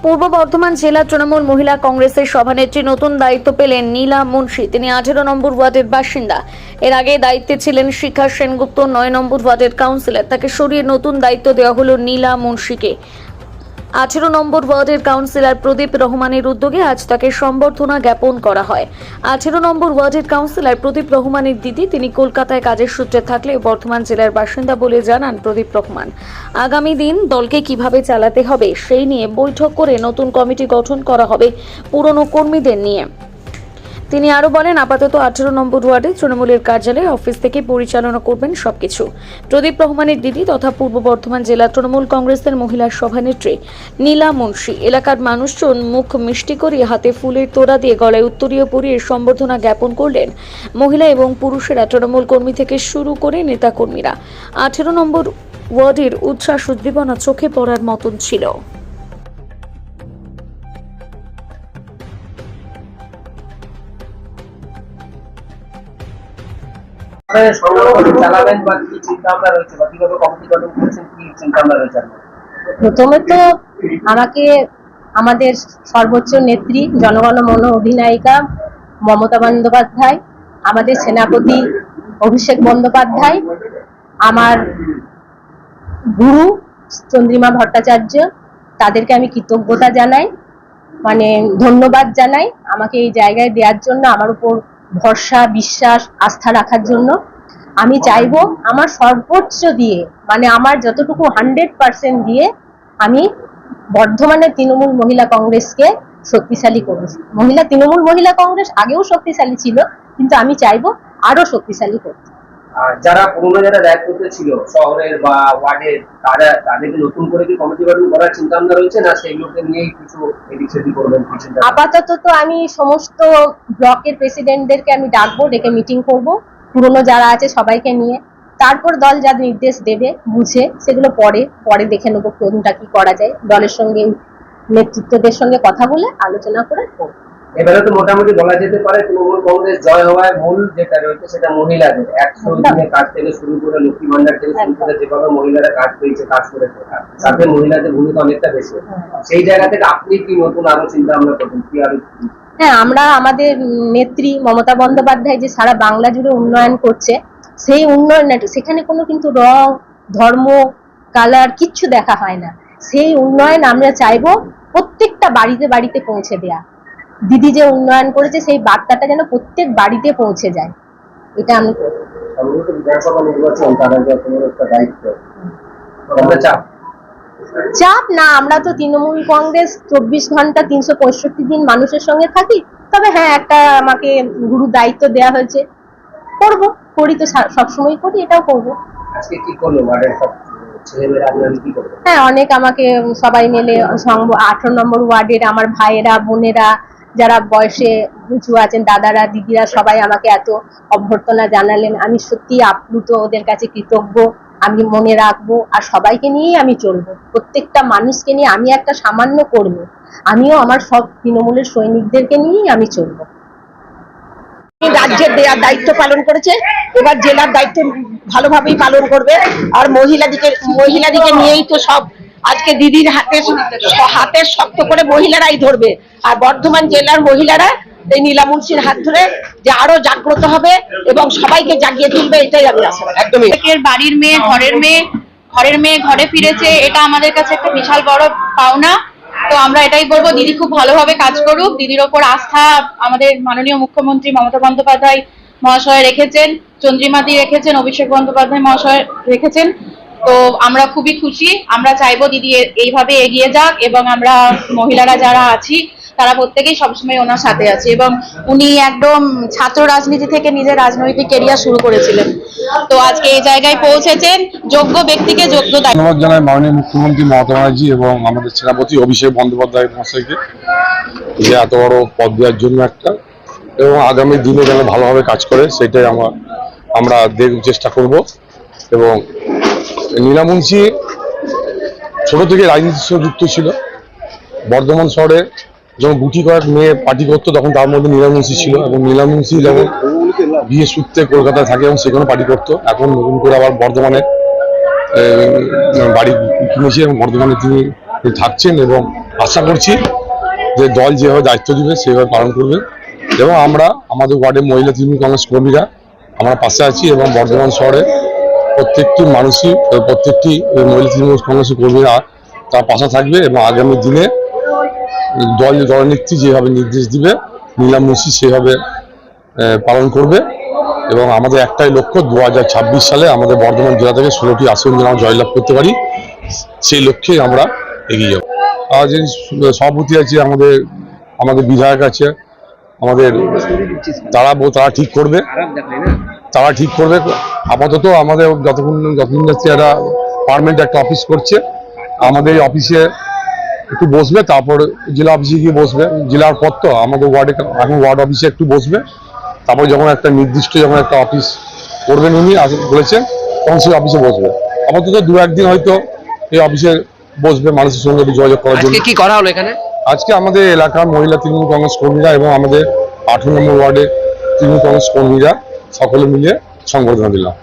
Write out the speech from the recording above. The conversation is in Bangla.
পূর্ব বর্ধমান জেলা তৃণমূল মহিলা কংগ্রেসের সভানেত্রী নতুন দায়িত্ব পেলেন নীলা মুন্সি। তিনি 18 নম্বর ওয়ার্ডের বাসিন্দা। এর আগে দায়িত্বে ছিলেন শিখা সেনগুপ্ত, 9 নম্বর ওয়ার্ডের কাউন্সিলর। তাকে সরিয়ে নতুন দায়িত্ব দেওয়া হলো নীলা মুন্সিকে। 18 নম্বর ওয়ার্ডের কাউন্সিলর প্রদীপ রহমানের উদ্যোগে আজ তাকে সম্বর্ধনা জ্ঞাপন করা হয়। 18 নম্বর ওয়ার্ডের কাউন্সিলর প্রদীপ রহমানের দিদি, তিনি কলকাতায় কাজের সূত্রে থাকলেও বর্ধমান জেলার বাসিন্দা বলে জানান প্রদীপ রহমান। আগামী দিন দলকে কিভাবে চালাতে হবে সেই নিয়ে বৈঠক করে নতুন কমিটি গঠন করা হবে পুরনো কর্মীদের নিয়ে। তিনি আরো বলেন, আপাতত 18 নম্বর ওয়ার্ডে তৃণমূলের কার্যালয় অফিস থেকে পরিচালনা করবেন সবকিছু। প্রদীপ রহমানের দিদি তথা পূর্ব বর্ধমান জেলা তৃণমূল কংগ্রেসের মহিলা সভানেত্রী নীলা মুন্সি এলাকার মানুষজন মুখ মিষ্টি করিয়ে হাতে ফুলের তোড়া দিয়ে গলায় উত্তরীয় পরিয়ে সম্বর্ধনা জ্ঞাপন করলেন মহিলা এবং পুরুষেরা, তৃণমূল কর্মী থেকে শুরু করে নেতাকর্মীরা। 18 নম্বর ওয়ার্ডের উচ্ছ্বাস উদ্দীপনা চোখে পড়ার মতন ছিল। প্রথমে তো আমাকে আমাদের সর্বোচ্চ নেত্রী জনগণমন অধিনায়িকা মমতা বন্দ্যোপাধ্যায়, আমাদের সেনাপতি অভিষেক বন্দ্যোপাধ্যায়, আমার গুরু চন্দ্রিমা ভট্টাচার্য, তাদেরকে আমি কৃতজ্ঞতা জানাই, ধন্যবাদ জানাই আমাকে এই জায়গায় দেওয়ার জন্য, আমার উপর ভরসা, বিশ্বাস, আস্থা রাখার জন্য। আমি চাইবো আমার সর্বোচ্চ দিয়ে, আমার যতটুকু 100% দিয়ে আমি বর্ধমানের তৃণমূল মহিলা কংগ্রেসকে শক্তিশালী করব। তৃণমূল মহিলা কংগ্রেস আগেও শক্তিশালী ছিল, কিন্তু আমি চাইবো আরো শক্তিশালী করতে। যারা পুরনো দায়িত্ব ছিল শহরের বা ওয়ার্ডের, তাদেরকে নতুন করে কি কমিটি গঠন করার চিন্তা ভাবনা রয়েছে, না সেইগুলোকে নিয়েই কিছু এদিক সেদিক করবেন? আপাতত তো আমি সমস্ত ব্লকের প্রেসিডেন্টদেরকে আমি ডাকবো, ডেকে মিটিং করব পুরনো যারা আছে সবাইকে নিয়ে। তারপর দল যা নির্দেশ দেবে বুঝে সেগুলো পরে দেখে নেবো কোনটা কি করা যায়। দলের সঙ্গে নেতৃত্বদের সঙ্গে কথা বলে আলোচনা করে করব। এবারে তো মোটামুটি বলা যেতে পারে তৃণমূল কংগ্রেস জয় হওয়ার মূল যেটা রয়েছে সেটা মহিলাদের 100 দিনের কাজ থেকে শুরু করে লক্ষ্মী ভান্ডার থেকে শুরু করে যেভাবে মহিলারা কাজ পেয়েছে, কাজ করেছে, তাতে মহিলাদের ভূমিকা অনেকটা বেশি। সেই জায়গা থেকে আপনি কি নতুন আরো চিন্তা ভাবনা করবেন কি? আরো হ্যাঁ, আমরা আমাদের নেত্রী মমতা বন্দ্যোপাধ্যায় যে সারা বাংলা জুড়ে উন্নয়ন করছে, সেই উন্নয়নটা সেখানে কোনো কিন্তু রং, ধর্ম, কালার কিচ্ছু দেখা হয় না। সেই উন্নয়ন আমরা চাইবো প্রত্যেকটা বাড়িতে বাড়িতে পৌঁছে দেয়া। দিদি যে উন্নয়ন করেছে সেই বার্তাটা যেন প্রত্যেক বাড়িতে পৌঁছে যায়, এটা আমি করব। বিধানসভা নির্বাচন, তার আগে তোমার একটা দায়িত্ব, চাপ না, আমরা তো তৃণমূল কংগ্রেস 24 ঘন্টা 365 দিন মানুষের সঙ্গে থাকি। তবে হ্যাঁ, একটা আমাকে গুরু দায়িত্ব দেওয়া হয়েছে, করি তো সবসময় করি, এটাও করবো। আজকে কি করলো ওয়ার্ডের সব ছেলেমেয়েরা, আপনারা কি করবেন? হ্যাঁ, অনেক আমাকে সবাই মিলে 18 নম্বর ওয়ার্ডের আমার ভাইয়েরা, বোনেরা, যারা বয়সে উঁচু আছেন, দাদারা, দিদিরা, সবাই আমাকে এত অভ্যর্থনা জানালেন। আমি সত্যি আপ্লুত, ওদের কাছে কৃতজ্ঞ। আমি মনে রাখবো, আর সবাইকে নিয়েই আমি চলবো। প্রত্যেকটা মানুষকে নিয়ে, আমি একটা সামান্য কর্মী, আমিও আমার সব তৃণমূলের সৈনিকদেরকে নিয়েই আমি চলবো। রাজ্যের দায়িত্ব পালন করেছে, এবার জেলার দায়িত্ব ভালোভাবেই পালন করবে। আর মহিলাদিকে নিয়েই তো সব আজকে দিদির হাতে শক্ত করে মহিলারাই ধরবে। আর বর্ধমান জেলার মহিলারা এই নীলা মুন্সির হাত ধরে যে আরো জাগ্রত হবে এবং সবাইকে জাগিয়ে তুলবে, এটাই আমি আশা করি। একদমই বাড়ির মেয়ে, ঘরের মেয়ে ঘরে ফিরেছে, এটা আমাদের কাছে একটা বিশাল বড় পাওনা। তো আমরা এটাই বলবো, দিদি খুব ভালোভাবে কাজ করুক। দিদির ওপর আস্থা আমাদের মাননীয় মুখ্যমন্ত্রী মমতা বন্দ্যোপাধ্যায় মহাশয় রেখেছেন, চন্দ্রিমাদি রেখেছেন, অভিষেক বন্দ্যোপাধ্যায় মহাশয় রেখেছেন। তো আমরা খুবই খুশি। আমরা চাইবো দিদি এইভাবে এগিয়ে যাক, এবং আমরা মহিলারা যারা আছি তারা প্রত্যেকেই সবসময় ওনার সাথে আছে। এবং উনি একদম ছাত্র রাজনীতি থেকে নিজের রাজনৈতিক ক্যারিয়ার শুরু করেছিলেন, তো আজকে এই জায়গায় পৌঁছেছেন। যোগ্য ব্যক্তিকে যোগ্য দায়িত্ব। ধন্যবাদ জানাই মাননীয় মুখ্যমন্ত্রী মমতা ব্যানার্জি এবং আমাদের সেনাপতি অভিষেক বন্দ্যোপাধ্যায় মহাশয়কে যে এত বড় পদ দেওয়ার জন্য একটা, এবং আগামী দিনে যেন ভালোভাবে কাজ করে সেটাই আমরা চেষ্টা করব। এবং নীলা মুন্সি ছোট থেকে রাজনীতির সঙ্গে যুক্ত ছিল। বর্ধমান শহরে যখন গুটি কয়েক মেয়ে পার্টি করতো তখন তার মধ্যে নীলা মুন্সি ছিল, এবং নীলা মুন্সি যেমন বিয়ে সূত্রে কলকাতায় থাকে এবং সেখানে পার্টি করতো। এখন নতুন করে আবার বর্ধমানে বাড়ি কিনেছে এবং বর্ধমানে তিনি থাকছেন, এবং আশা করছি যে দল যেভাবে দায়িত্ব দিবে সেভাবে পালন করবে এবং আমরা আমাদের ওয়ার্ডের মহিলা তৃণমূল কংগ্রেস কর্মীরা আমরা পাশে আছি এবং বর্ধমান শহরে প্রত্যেকটি মানুষই প্রত্যেকটি মহিলা তৃণমূল কংগ্রেসের কর্মীরা তার পাশে থাকবে এবং আগামী দিনে দলনেত্রী যেভাবে নির্দেশ দিবে নীলা মুন্সি সেভাবে পালন করবে এবং আমাদের একটাই লক্ষ্য 2026 সালে আমাদের বর্ধমান জেলা থেকে 16টি আসন যেন আমরা জয়লাভ করতে পারি, সেই লক্ষ্যে আমরা এগিয়ে যাব। আর যে সভাপতি আছে আমাদের বিধায়ক আছে আমাদের, তারা ঠিক করবে আপাতত আমাদের যতক্ষণ একটা পার্মানেন্ট একটা অফিস করছে, আমাদের অফিসে একটু বসবে, তারপর জেলা অফিসে গিয়ে বসবে, জেলার পর তো আমাদের ওয়ার্ডে এখন ওয়ার্ড অফিসে একটু বসবে, তারপর যখন একটা নির্দিষ্ট যখন একটা অফিস করবেন উনি বলেছেন তখন সেই অফিসে বসবে। আপাতত 2-1 দিন হয়তো এই অফিসে বসবে মানুষের সঙ্গে যোগাযোগ করার জন্য। কি করা হলো এখানে? আজকে আমাদের এলাকার মহিলা তৃণমূল কংগ্রেস কর্মীরা এবং আমাদের 18 নম্বর ওয়ার্ডে তৃণমূল কংগ্রেস কর্মীরা সকলে মিলে সংবর্ধনা দিলাম।